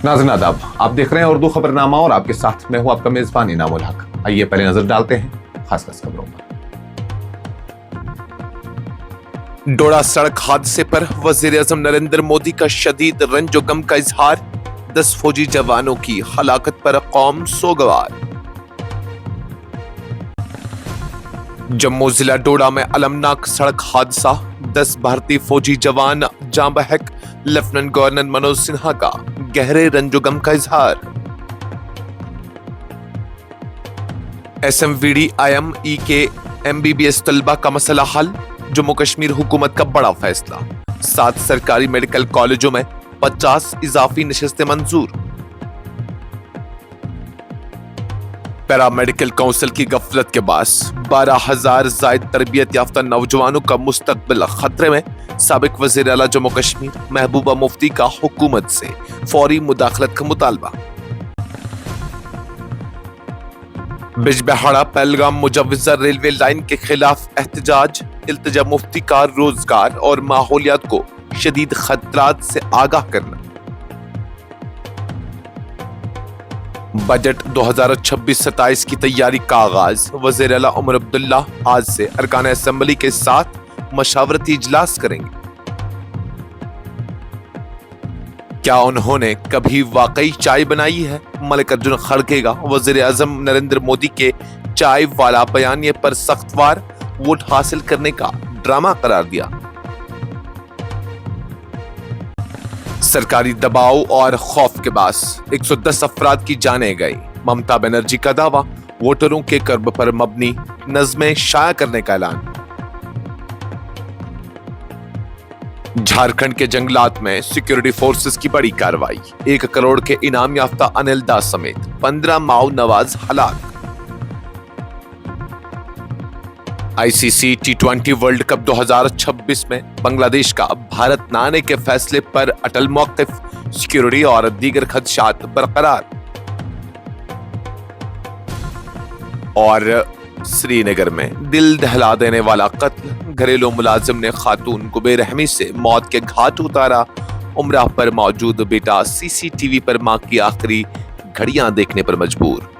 नाज़रीन आदाब, आप देख रहे हैं उर्दू खबरनामा और आपके साथ मैं हूं आपका मेजबान इनामुल हक। आइए पहले नजर डालते हैं खास खबरों पर। डोडा सड़क हादसे पर वज़ीर-ए-आज़म नरेंद्र मोदी का शदीद रंज गम का इजहार। 10 फौजी जवानों की हलाकत पर कौम सोगवार। जम्मू जिला डोडा में अलमनाक सड़क हादसा, 10 भारतीय फौजी जवान जाँ बहक। लेफ्टिनेंट गवर्नर मनोज सिन्हा का गहरे रंजोगम का इजहार। SMVD-IME के MBBS तलबा का मसला हल, जम्मू कश्मीर हुकूमत का बड़ा फैसला। 7 सरकारी मेडिकल कॉलेजों में 50 इजाफी नशिस्तें मंजूर। पैरामेडिकल काउंसिल की गफलत के बाद 12,000 जायद तरबियत याफ्ता नौजवानों का मुस्तकबिल खतरे में। साबिक वज़ीर आला जम्मू कश्मीर महबूबा मुफ्ती का हुकूमत से फौरी मुदाखलत का मुतालबा। बिजबेहाड़ा पहलगाम मुजव्वजा रेलवे लाइन के खिलाफ एहतजाज। इल्तिजा मुफ्ती का रोजगार और माहौलियात को शदीद खतरात से आगाह करना। बजट 2026-27 की तैयारी का आगाज। वज़ीर आला उमर अब्दुल्ला आज से अरकान असेंबली के साथ मशावरती इजलास करेंगे। क्या उन्होंने कभी वाकई चाय बनाई है? मलिक अर्जुन खड़गे का वज़ीर आज़म नरेंद्र मोदी के चाय वाला बयानिए पर सख्त वार, वोट हासिल करने का ड्रामा करार दिया। सरकारी दबाव और खौफ के बाद 110 अफराद की जानें गई। ममता बनर्जी का दावा, वोटरों के कर्ब पर मबनी नज़्में शाया करने का ऐलान। झारखंड के जंगलात में सिक्योरिटी फोर्सेस की बड़ी कार्रवाई। 1 करोड़ के इनाम याफ्ता अनिल दास समेत 15 माओ नवाज हलाक। ICC T20 वर्ल्ड कप 2026 में बांग्लादेश का भारत न आने के फैसले पर अटल मौक़िफ़। सिक्योरिटी और दीगर खदशात बरकरार। और श्रीनगर में दिल दहला देने वाला कत्ल, घरेलू मुलाजिम ने खातून को बेरहमी से मौत के घाट उतारा। उम्रा पर मौजूद बेटा CCTV पर मां की आखिरी घड़ियां देखने पर मजबूर।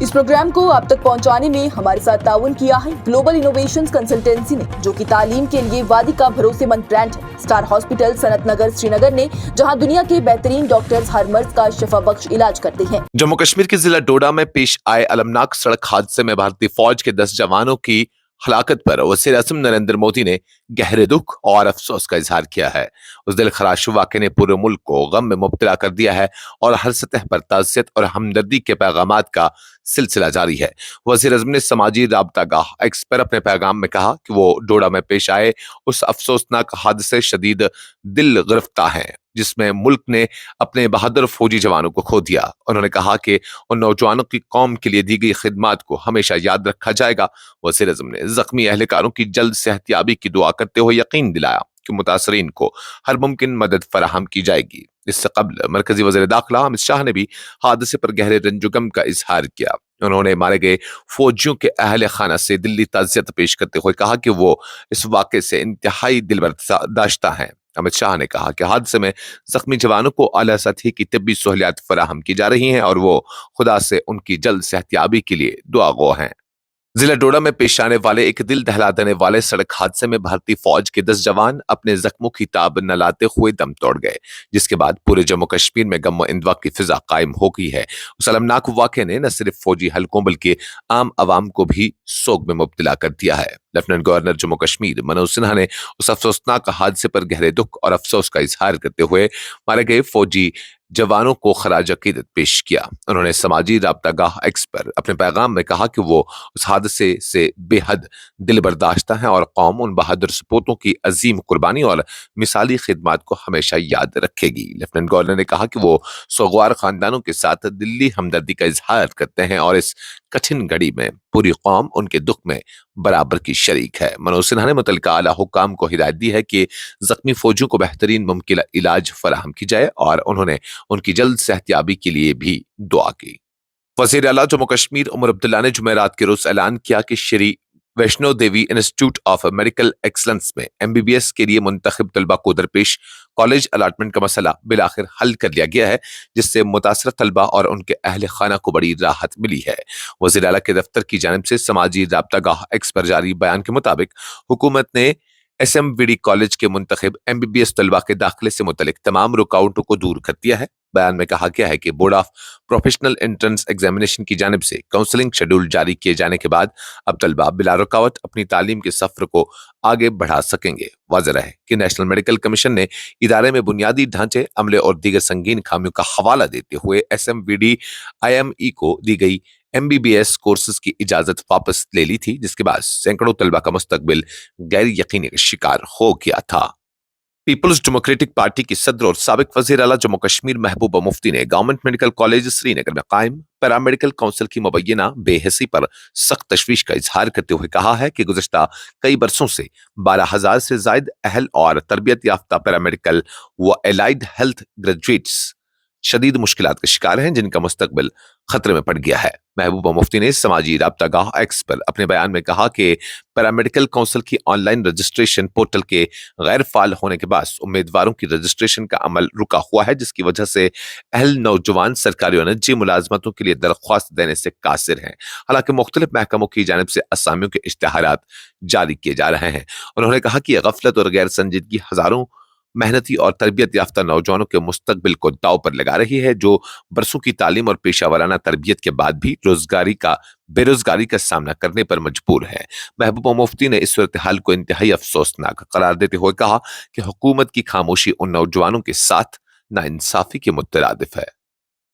इस प्रोग्राम को आप तक पहुंचाने में हमारे साथ ताउन किया है ग्लोबल इनोवेशंस कंसल्टेंसी ने, जो कि तालीम के लिए वादी का भरोसेमंद ब्रांड है। स्टार हॉस्पिटल सनत नगर श्रीनगर ने, जहां दुनिया के बेहतरीन डॉक्टर्स हर मर्ज का शिफा बख्श इलाज करते हैं। जम्मू कश्मीर के जिला डोडा में पेश आए अलमनाक सड़क हादसे में भारतीय फौज के 10 जवानों की हलाकत पर वज़ीर आज़म नरेंद्र मोदी ने गहरे दुख और अफसोस का इजहार किया है। उस दिलखराश वाक़े ने पूरे मुल्क को गम में मुब्तला कर दिया है और हर सतह पर ताज़ियत और हमदर्दी के पैगामात का सिलसिला जारी है। वज़ीर आज़म ने समाजी राबतागाह एक्स पर अपने पैगाम में कहा कि वो डोडा में पेश आए उस अफसोसनाक हादसे शदीद दिल गिरफ्ता है जिसमें मुल्क ने अपने बहादुर फौजी जवानों को खो दिया। उन्होंने कहा कि उन नौजवानों की कौम के लिए दी गई खिदमत को हमेशा याद रखा जाएगा। वज़ीर आज़म ने जख्मी अहलकारों की जल्द सेहतयाबी की दुआ करते हुए यकीन दिलाया कि मुतासरीन को हर मुमकिन मदद फराहम की जाएगी। इससे कबल मरकजी वज़ीर दाखिला अमित शाह ने भी हादसे पर गहरे रंजोगम का इजहार किया। उन्होंने मारे गए फौजियों के अहल खाना से दिली ताज़ियत पेश करते हुए कहा कि वो इस वाक़े से इंतहाई दिलबर्दाश्ता हैं। अमित शाह ने कहा कि हादसे में जख्मी जवानों को आला सतही की तिब्बी सहूलियात फराहम की जा रही हैं और वो खुदा से उनकी जल्द सेहतयाबी के लिए दुआगो हैं। जिला डोडा में पेश आने वाले एक दिल दहला देने वाले सड़क हादसे में भारतीय फौज के 10 जवान अपने जख्मों की ताब न लाते हुए दम तोड़ गए, जिसके बाद पूरे जम्मू कश्मीर में गम व इंदवा की फिजा कायम हो गई है। उस अलमनाक वाक़े ने न सिर्फ फौजी हलकों बल्कि आम आवाम को भी सोग में मुब्तला कर दिया है। लेफ्टिनेंट गवर्नर जम्मू कश्मीर मनोज सिन्हा ने उस अफसोसनाक हादसे पर गहरे दुख और अफसोस का इजहार करते हुए मारे गए फौजी जवानों को खराज अकीदत पेश किया। उन्होंने समाजी राबतागाह एक्स पर अपने पैगाम में कहा कि वो उस हादसे से बेहद दिल बर्दाश्ता हैं और कौम उन बहादुर सपूतों की अजीम कुर्बानी और मिसाली खिदमत को हमेशा याद रखेगी। लेफ्टिनेंट गवर्नर ने कहा कि वो सोगवार खानदानों के साथ दिल्ली हमदर्दी का इजहार करते हैं और इस कठिन घड़ी में पूरी कौम उनके दुख में बराबर की शरीक है। मनोज सिन्हा ने मुतल्लिका आला हुक्काम को हिदायत दी है कि जख्मी फौजियों को बेहतरीन मुमकिन इलाज फराहम की जाए और उन्होंने उनकी जल्द सेहतयाबी के लिए भी दुआ की। वज़ीर आला जम्मू कश्मीर उमर अब्दुल्ला ने जुमेरात के रोज ऐलान किया कि Shri Vaishno Devi institute of medical excellence में MBBS के लिए मुंतखब तलबा को दरपेश कॉलेज अलाटमेंट का मसला बिलाखिर हल कर लिया गया है, जिससे मुतासर तलबा और उनके अहल खाना को बड़ी राहत मिली है। वज़ीर आला के दफ्तर की जानिब से समाजी राब्तागाह एक्स पर जारी बयान के मुताबिक हुकूमत ने SMVD कॉलेज के मुंतखब MBBS तलबा के दाखिले से मुतलिक तमाम रुकावटों को दूर कर दिया है। बयान में कहा गया है कि board of professional entrance examination की जानिब से काउंसलिंग शेड्यूल जारी किए जाने के बाद अब तलबा बिला रुकावट अपनी तालीम के सफर को आगे बढ़ा सकेंगे। वाज़ेह है कि नेशनल मेडिकल कमीशन ने इदारे में बुनियादी ढांचे, अमले और दीगर संगीन खामियों का हवाला देते हुए SMVD IME को दी गई MBBS कोर्सेज की इजाजत वापस ले ली थी, जिसके बाद सैकड़ों तलबा का मुस्तकबिल गैर यकीनी का शिकार हो गया था। पीपल्स डेमोक्रेटिक पार्टी की सदर और साबिक वजीर आला जम्मू कश्मीर महबूबा मुफ्ती ने गवर्नमेंट मेडिकल कॉलेज श्रीनगर में कायम पैरामेडिकल काउंसिल की मुबैना बेहसी पर सख्त तशवीश का इजहार करते हुए कहा है कि गुज़श्ता कई बरसों से 12,000 से जायद अहल और तरबियत याफ्ता पैरामेडिकल व एलाइड हेल्थ ग्रेजुएट्स शदीद मुश्किलात का शिकार हैं, जिनका मुस्तकबिल खतरे में पड़ गया है। महबूबा मुफ्ती ने समाजी राब्तागाह एक्स पर अपने बयान में कहा कि पैरामेडिकल काउंसिल की ऑनलाइन रजिस्ट्रेशन पोर्टल के गैर फाल होने के बाद उम्मीदवारों की रजिस्ट्रेशन का अमल रुका हुआ है, जिसकी वजह से अहल नौजवान सरकारी और निजी मुलाजमतों के लिए दरख्वास्त देने से कासिर हैं। हालांकि मुख्तलिफ महकमों की जानिब से असामियों के इश्तिहारात जारी किए जा रहे हैं। उन्होंने कहा कि गफलत और गैर संजीदगी हजारों मेहनती और तरबियत याफ्ता नौजवानों के मुस्तकबिल को दाव पर लगा रही है, जो बरसों की तालीम और पेशा वाराना तरबियत के बाद भी बेरोजगारी का सामना करने पर मजबूर है। महबूबा मुफ्ती ने इस सूरत हाल को इंतहाई अफसोसनाक करार देते हुए कहा कि हुकूमत की खामोशी उन नौजवानों के साथ नाइंसाफी के मुतरादिफ है।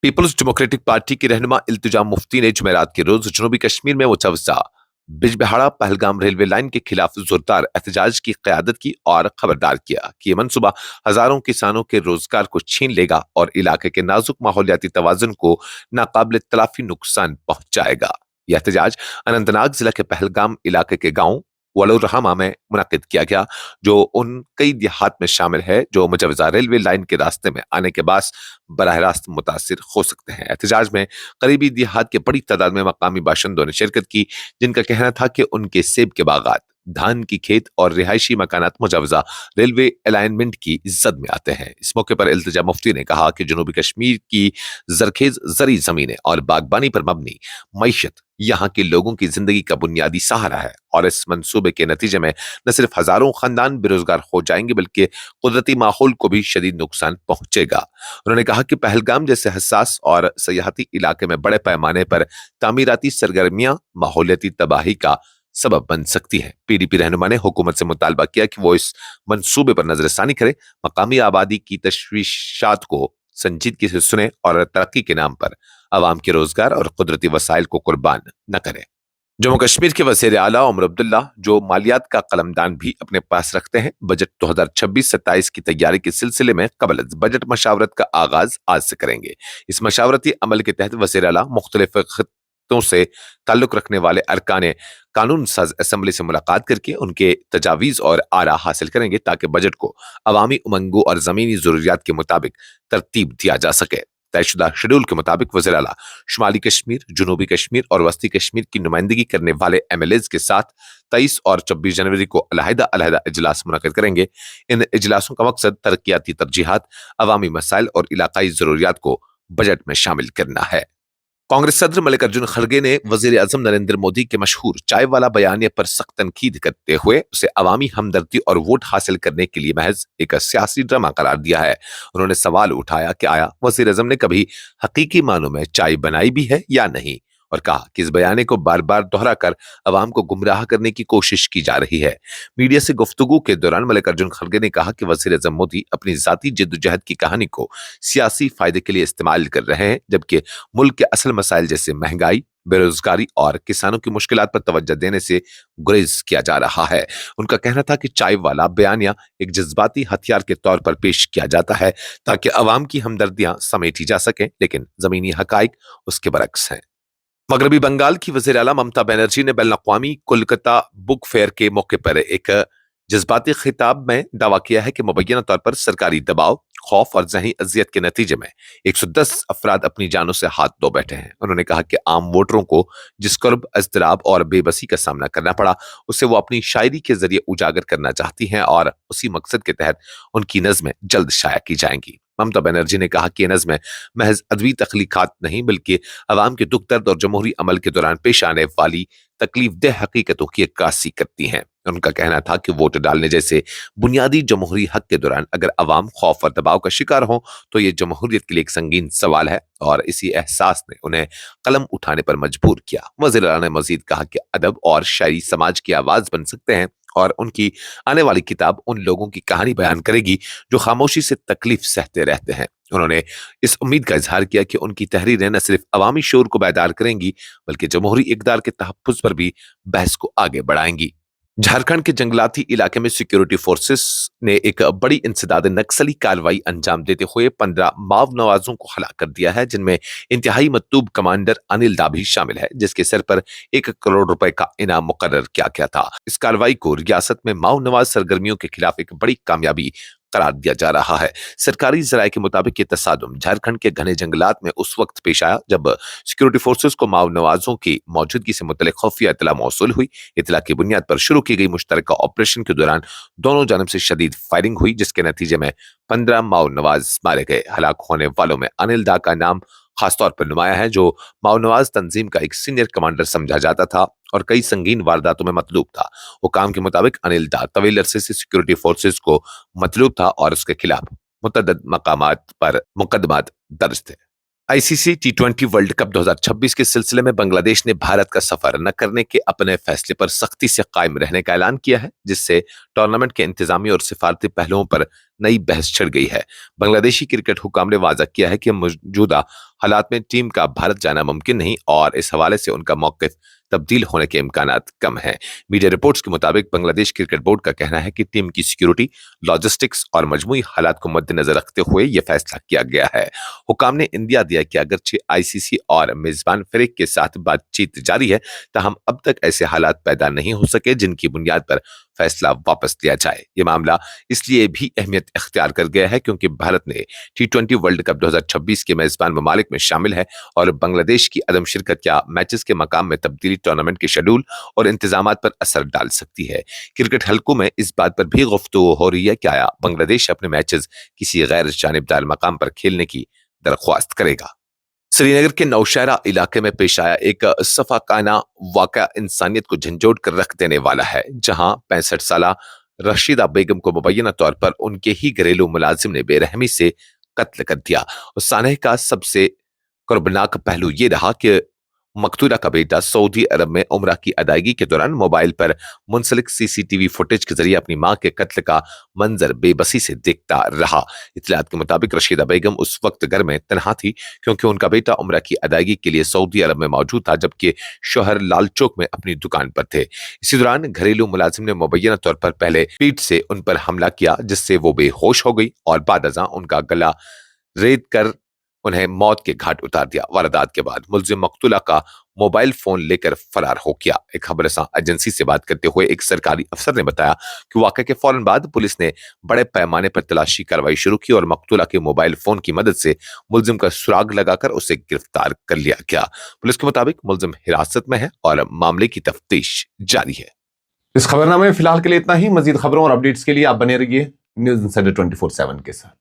पीपल्स डेमोक्रेटिक पार्टी की रहनुमा इल्तिजा मुफ्ती ने जुमेरात के रोज जनूबी कश्मीर में मुतवज़्ज़ा बिजबहाड़ा पहलगाम रेलवे लाइन के खिलाफ जोरदार एहतजाज की क़यादत की और खबरदार किया कि यह मनसूबा हजारों किसानों के रोजगार को छीन लेगा और इलाके के नाजुक माहौलियाती तवाज़ुन को नाकाबिल तलाफी नुकसान पहुंचाएगा। यह एहतजाज अनंतनाग जिला के पहलगाम इलाके के गांव वलोरहमा में मुनक्किद किया गया, जो उन कई देहात में शामिल है जो मुजवजा रेलवे लाइन के रास्ते में आने के बाद बराह रास्त मुतासिर हो सकते हैं। एहतजाज में करीबी देहात के बड़ी तादाद में मकामी बाशिंदों ने शिरकत की, जिनका कहना था कि उनके सेब के बागात, धान की खेत और रिहायशी मकानात मुजवजा रेलवे अलाइनमेंट की जद में आते हैं। इस मौके पर इल्तिजा मुफ्ती ने कहा कि जनूबी कश्मीर की जरखेज जरी जमीनें और बागबानी पर मबनी मईशत यहाँ के लोगों की जिंदगी का बुनियादी सहारा है और इस मंसूबे के नतीजे में न सिर्फ हजारों खानदान बेरोजगार हो जाएंगे बल्कि कुदरती माहौल को भी शदीद नुकसान पहुंचेगा। उन्होंने कहा कि पहलगाम जैसे हसास और सयाहती इलाके में बड़े पैमाने पर तामीराती सरगर्मियां माहौलियाती तबाही का सबब बन सकती है। PDP रहनुमा ने हुकूमत से मुतालबा किया कि वो इस मंसूबे पर नजरसानी करे, मकामी आबादी की तशवीशात को संजीदगी से सुने और तरक्की के नाम पर अवाम के रोजगार और कुदरती वसाइल को कुर्बान न करे। जम्मू कश्मीर के वज़ीर आला उमर अब्दुल्ला, जो मालियात का कलमदान भी अपने पास रखते हैं, बजट 2026-27 की तैयारी के सिलसिले में कबल बजट मशावरत का आगाज आज से करेंगे। इस मशावरती अमल के तहत वज़ीर आला मुख्तलिफ खित्तों से ताल्लुक रखने वाले अरकान कानून साज असम्बली से मुलाकात करके उनके तजावीज़ और आरा हासिल करेंगे ताकि बजट को अवामी उमंगों और ज़मीनी ज़रूरियात के मुताबिक तरतीब दिया जा सके। तयशुदा शेड्यूल के मुताबिक वज़ीर आला शुमाली कश्मीर, जनूबी कश्मीर और वस्ती कश्मीर की नुमाइंदगी करने वाले MLAs के साथ 23 और 24 जनवरी को अलहदा इजलास मुनक़िद करेंगे। इन इजलासों का मकसद तरक्याती तरजीहात, अवामी मसाइल और इलाकाई ज़रूरियात को बजट में शामिल करना है। कांग्रेस सदर मल्लिकार्जुन खड़गे ने वजीर आजम नरेंद्र मोदी के मशहूर चाय वाला बयानिया पर सख्त तनकीद करते हुए उसे अवामी हमदर्दी और वोट हासिल करने के लिए महज एक सियासी ड्रामा करार दिया है। उन्होंने सवाल उठाया कि आया वजीर आजम ने कभी हकीकी मानों में चाय बनाई भी है या नहीं, और कहा कि इस बयाने को बार बार दोहराकर अवाम को गुमराह करने की कोशिश की जा रही है। मीडिया से गुफ्तगू के दौरान मल्लिकार्जुन खड़गे ने कहा कि वज़ीर आज़म मोदी अपनी जाती जिद्दोजहद की कहानी को सियासी फायदे के लिए इस्तेमाल कर रहे हैं, जबकि मुल्क के असल मसाइल जैसे महंगाई, बेरोजगारी और किसानों की मुश्किलात पर तवज्जो देने से गुरेज किया जा रहा है। उनका कहना था कि चाय वाला बयानिया एक जज्बाती हथियार के तौर पर पेश किया जाता है ताकि अवाम की हमदर्दियां समेटी जा सकें, लेकिन जमीनी हकाइक उसके बरक्स हैं। मगरबी बंगाल की वज़ीर आला ममता बनर्जी ने बैनुल-अक़वामी कोलकाता बुक फेयर के मौके पर एक जज्बाती खिताब में दावा किया है कि मुबैना तौर पर सरकारी दबाव, خوف اور ذہنی اذیت کے نتیجے میں 110 افراد اپنی جانوں سے ہاتھ دھو بیٹھے ہیں۔ انہوں نے کہا کہ عام ووٹروں کو جس کرب، اضطراب اور بے بسی کا سامنا کرنا پڑا، اسے وہ اپنی شاعری کے ذریعے اجاگر کرنا چاہتی ہیں اور اسی مقصد کے تحت ان کی نظمیں جلد شائع کی جائیں گی۔ ممتا بنرجی نے کہا کہ یہ نظمیں محض ادبی تخلیقات نہیں بلکہ عوام کے دکھ درد اور جمہوری عمل کے دوران پیش آنے والی تکلیف دہ حقیقتوں کی عکاسی کرتی ہیں۔ ان کا کہنا تھا کہ ووٹ ڈالنے جیسے بنیادی جمہوری حق کے دوران اگر عوام خوف اور دباؤ کا شکار ہوں تو یہ جمہوریت کے لیے ایک سنگین سوال ہے، اور اسی احساس نے انہیں قلم اٹھانے پر مجبور کیا۔ وزیر اعلیٰ نے مزید کہا کہ ادب اور شاعری سماج کی آواز بن سکتے ہیں، اور ان کی آنے والی کتاب ان لوگوں کی کہانی بیان کرے گی جو خاموشی سے تکلیف سہتے رہتے ہیں۔ انہوں نے اس امید کا اظہار کیا کہ ان کی تحریریں نہ صرف عوامی شعور کو بیدار کریں گی بلکہ جمہوری اقدار کے تحفظ پر بھی بحث کو آگے بڑھائیں گی۔ جھارکھنڈ کے جنگلاتی علاقے میں سیکیورٹی فورسز نے ایک بڑی انسداد نکسلی کارروائی انجام دیتے ہوئے 15 ماؤ نوازوں کو ہلاک کر دیا ہے، جن میں انتہائی مطلوب کمانڈر انل دا بھی شامل ہے، جس کے سر پر 1 کروڑ روپے کا انعام مقرر کیا گیا تھا۔ اس کارروائی کو ریاست میں ماؤ نواز سرگرمیوں کے خلاف ایک بڑی کامیابی قرار دیا جا رہا ہے۔ سرکاری ذرائع کے مطابق یہ تصادم جھارکھنڈ کے گھنے جنگلات میں اس وقت پیش آیا جب سیکیورٹی فورسز کو ماؤ نوازوں کی موجودگی سے متعلق خفیہ اطلاع موصول ہوئی۔ اطلاع کی بنیاد پر شروع کی گئی مشترکہ آپریشن کے دوران دونوں جانب سے شدید فائرنگ ہوئی، جس کے نتیجے میں 15 ماؤ نواز مارے گئے۔ ہلاک ہونے والوں میں انل دا کا نام خاص طور پر نمایاں ہے، جو ماؤ نواز تنظیم کا ایک سینئر کمانڈر سمجھا جاتا تھا اور کئی سنگین وارداتوں میں مطلوب تھا۔ حکام کے مطابق انل دا طویل عرصے سے سیکیورٹی فورسز کو مطلوب تھا اور اس کے خلاف متعدد مقامات پر مقدمات درج تھے۔ آئی سی سی T20 ورلڈ کپ 2026 کے سلسلے میں بنگلہ دیش نے بھارت کا سفر نہ کرنے کے اپنے فیصلے پر سختی سے قائم رہنے کا اعلان کیا ہے، جس سے ٹورنامنٹ کے انتظامی اور سفارتی پہلوؤں پر نئی بحث چھڑ گئی ہے۔ بنگلہ دیشی کرکٹ حکام نے واضح کیا ہے کہ موجودہ حالات میں ٹیم کا بھارت جانا ممکن نہیں اور اس حوالے سے ان کا موقف تبدیل ہونے کے امکانات کم ہیں۔ میڈیا رپورٹس کے مطابق بنگلہ دیش کرکٹ بورڈ کا کہنا ہے کہ ٹیم کی سیکیورٹی، لاجسٹکس اور مجموعی حالات کو مد نظر رکھتے ہوئے یہ فیصلہ کیا گیا ہے۔ حکام نے اندیا دیا کہ اگرچہ آئی سی سی اور میزبان فریق کے ساتھ بات چیت جاری ہے، تاہم اب تک ایسے حالات پیدا نہیں ہو سکے جن کی بنیاد پر فیصلہ واپس لیا جائے۔ یہ معاملہ اس لیے بھی اہمیت اختیار کر گیا ہے کیونکہ بھارت نے T20 ورلڈ کپ 2026 کے میزبان ممالک میں شامل ہے اور بنگلہ دیش کی عدم شرکت یا میچز کے مقام میں تبدیلی ٹورنامنٹ کے شیڈول اور انتظامات پر اثر ڈال سکتی ہے۔ کرکٹ حلقوں میں اس بات پر بھی گفتگو ہو رہی ہے کہ آیا بنگلہ دیش اپنے میچز کسی غیر جانبدار مقام پر کھیلنے کی درخواست کرے گا۔ سری نگر کے نوشہرہ علاقے میں پیش آیا ایک صفاقانہ واقعہ انسانیت کو جھنجھوڑ کر رکھ دینے والا ہے، جہاں 65 سالہ رشیدہ بیگم کو مبینہ طور پر ان کے ہی گھریلو ملازم نے بے رحمی سے قتل کر دیا۔ اس سانحے کا سب سے کربناک پہلو یہ رہا کہ مقتولہ کا بیٹا سعودی عرب میں عمرہ کی ادائیگی کے دوران موبائل پر منسلک CCTV فوٹیج کے ذریعے اپنی ماں کے قتل کا منظر بے بسی سے دیکھتا رہا۔ اطلاعات کے مطابق رشیدہ بیگم اس وقت گھر میں تنہا تھی کیونکہ ان کا بیٹا عمرہ کی ادائیگی کے لیے سعودی عرب میں موجود تھا، جبکہ شوہر لال چوک میں اپنی دکان پر تھے۔ اسی دوران گھریلو ملازم نے مبینہ طور پر پہلے پیٹھ سے ان پر حملہ کیا، جس سے وہ بے ہوش ہو گئی اور بعد ازاں ان کا گلا ریت کر انہیں موت کے گھاٹ اتار دیا۔ واردات کے بعد ملزم مقتولہ کا موبائل فون لے کر فرار ہو گیا۔ ایک خبر رساں ایجنسی سے بات کرتے ہوئے ایک سرکاری افسر نے بتایا کہ واقعے کے فوراً بعد پولیس نے بڑے پیمانے پر تلاشی کارروائی شروع کی اور مقتولہ کے موبائل فون کی مدد سے ملزم کا سراغ لگا کر اسے گرفتار کر لیا گیا۔ پولیس کے مطابق ملزم حراست میں ہے اور معاملے کی تفتیش جاری ہے۔ اس خبرنامے میں فی الحال کے لیے اتنا ہی۔ مزید خبروں اور اپڈیٹس کے لیے آپ بنے رہیے نیوز انسائڈر 24/7 کے ساتھ۔